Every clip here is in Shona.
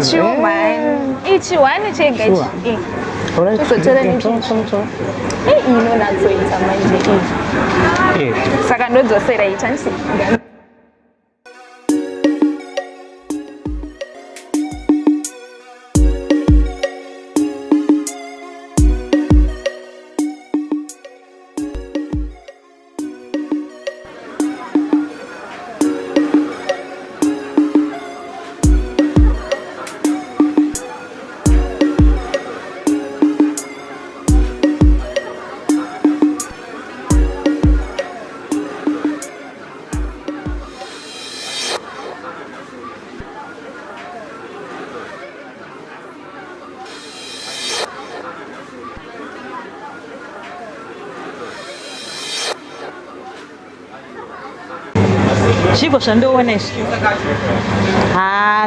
Each woman, each one check it. Alright. So tell me. You know not so it's a mind. Saka ndo dzosera ichansi. Chico shandoona izvi.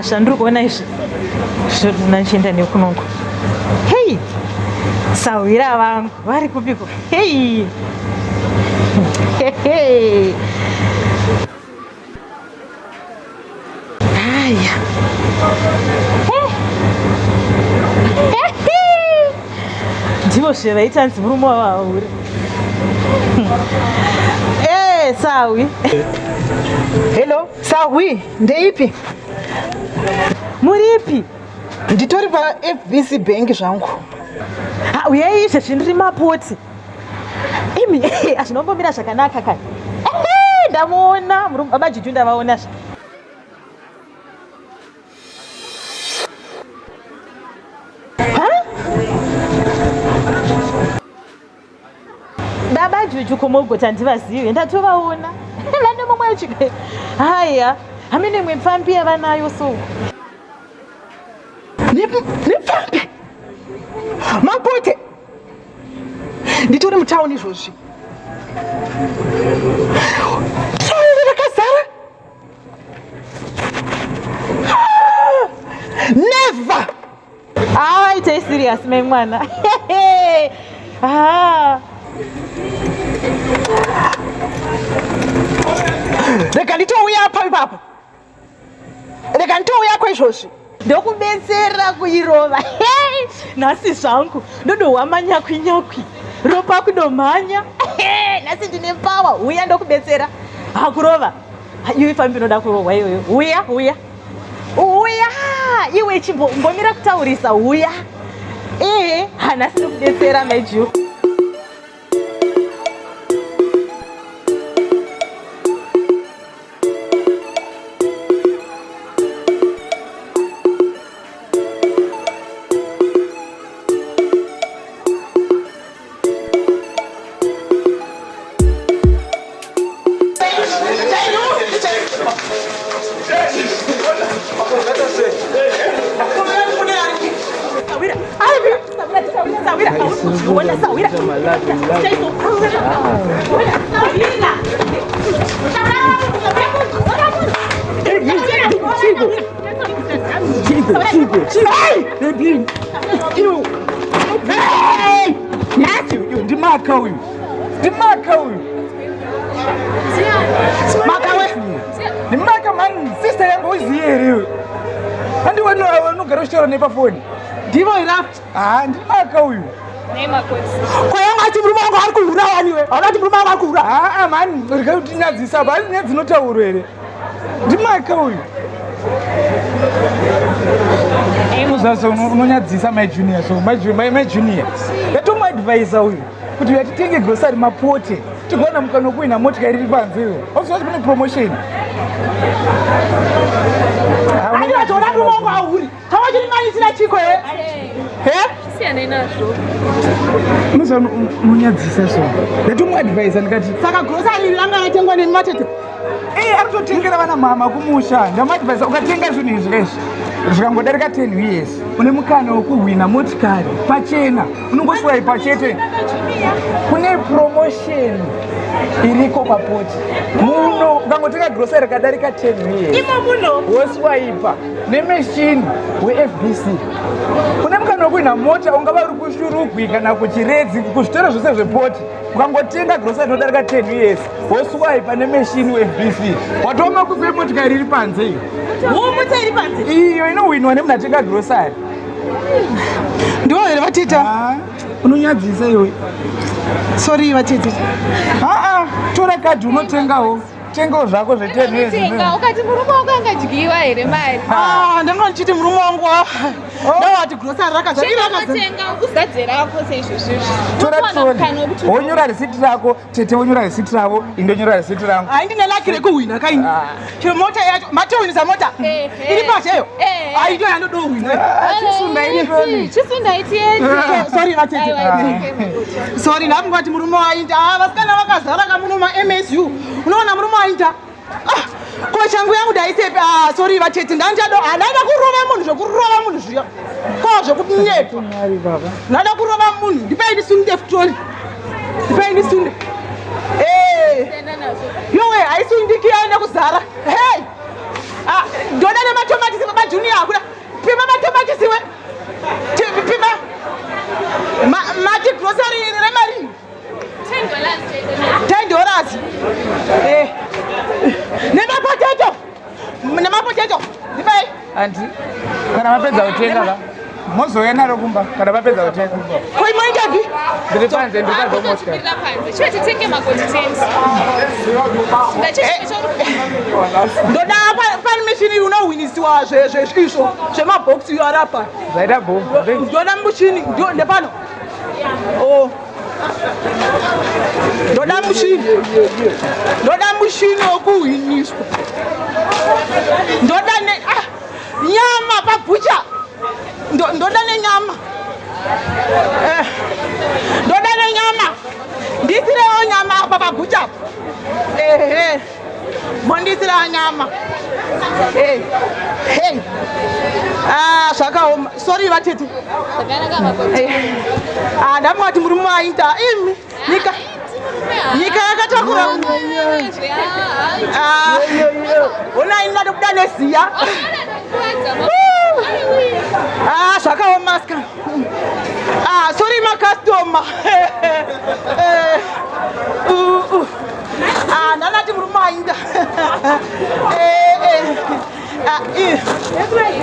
Zvandiri kuona izvi zvonachienda nekunongo. Hei, sawira vangu vari kupiko. Hei. Hei. Haya. Ndivo zvavaitanzi murume wavauri. Sawi. Hello, Sawi, ndeipi? Muripi? Nditori pa FBC bank zvangu. Uyai izvezvi ndiri mapoti. Imi azvinombomira zvakanaka kai. Ndamuona murume abajuju ndavaona. Baba juju komogota ndivazive ndatovaona. Vane mumwe wechike. Haya, hamene mwe pfambi yavanayo so. Nepfambi? Mapote! Nditori mutauni izvozvi. Tauni rakazara? Never! Itai serious mai mwana. Rega nditouya apa ipapo. Rega nditouya kwaizvozvi. Ndokubetsera kuirova. Nhasi zvangu ndodohwa manyakwi-nyakwi. Ropa kudomhanya. Nhasi ndine pawa. Uya ndokubetsera. Hakurova. Iwe fambi noda kurohwa iyoyo. Uya. Uya. Iwe chimbomira kutaurisa. Uya. Nhasi ndokubetsera maiju. Ndimaka man, sister yangu izi here. Andi wanogara uchitaura nepafoni. Ndivo ira? Ndimaka uyu. Kwayanga ati murume wangu ari kuhura waniwe. Haunati murume wangu ari kuhura? Man, rega kutinyadzisa basi nedzinotaurwa here. Ndimaka uyu. Kuzasa unonyadzisa my junior, so my junior. Yatomuadvisa uyu kuti yatitenge grocery mapote. Tigona mukano kuina motikari iri panzeyo. Auziva kune promotion. Ani watoda murume wangu ahuri. Tawachirimanisira chiko he? Siyana inazvo. Musa unonyadzisa so. Yatomuadvisa ndikati saka grocery yanga yatengwa nematete. Arikutotengera vana mama kumusha. Ndamuadvisa ukatenga zvinhu izvi lesvi. Zvikangodarika 10 years une mukana wekuhwina motikari pachena unongoswai pachete kune promotion iriko papoti muno. Ukangotenga grocery kadarika 10 years imo muno woswaipa nemeshini weFBC une mukana wekuina mota ungava uri kushurugwi kana kuchiredzi kuzvitoro zvose zvepoti. Ukangotenga grocery inodarika 10 years woswaipa nemeshini weFBC watooma kufe motikari iri panze iyo. mota iri panze iyo inowinwa nemunhu atenga grocery. ndiwo here vateta Unonyadzisa iwe. sorry vateta Tora kadhi unotengawo. Tengawo zvako zve10 years. Tenga ukati murume wako angadyiwa here mari. ndanga ndichiti murume wangu ndawati grocery Tenga ukuzadze rako seizvozvo. Tora troli. Wonyora risiti rako, tete wonyora risiti ravo, indonyora risiti rangu. ndine laki rekuhwina kaini chero mota yacho matowinisa mota iri pacheyo ndo yandodohwina. Chisunda iti yedu. sorry vateta sorry ndakungati murume wainda vasikana vakazara kamuno maMSU unoona murume wainda ko shangu yangu daisepe sorry vatete ndanjado ndaida kurova munhu zvokurova munhu zviya ko zvokudinyepa ndada kurova munhu ndipei ndisunde futoni ndipei ndisunde yowe haisundiki yaenda kuzara hei ndoda nematomatisi babajuniya akuda pima matomatisi we pima mati grocery remari $10 nemapotato ndipei Anti, kana mapedza kutenga mozouya naro kumba kana mapedza kutenga. koi moindapi Ndiri panze ndikazo motikari. Chiwe titenge magoti 10. ndoda pani mishini unohwinisiwa zvezvisvo zvemabhokisi iyo arapa Zvaita bhomba. ndoda mushini ndepano ndoda mushini wokuhwiniswa ndoda nyama pabhucha ndoda nenyama ndoda nenyama ndisirewo nyama apa pabhucha mondisira nyama zvakaoma sorry vatete ndamwati murume waita imi nyika yakatakura ona ina tokuda neziya zvakaoma ska sorry makastoma ndanati murume wainda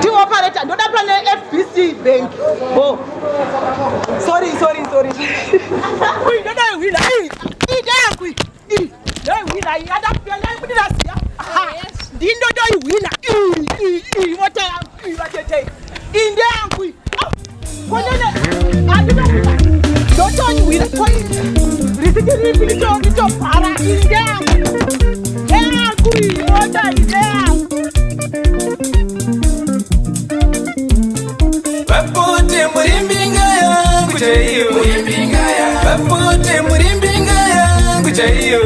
tioperator ndoda pane FBC bank sorry ndoda ihwina idakwi ndoihwina adapyanaikudinasiya ndindodoihwina mota yangu vatete indeyankwi konene andinokuda ndotoihwina risiti ripi nditobhara indeyankwi mota indeyangu Vapote murimbinga yangu chaiyo Vapote murimbinga yangu chaiyo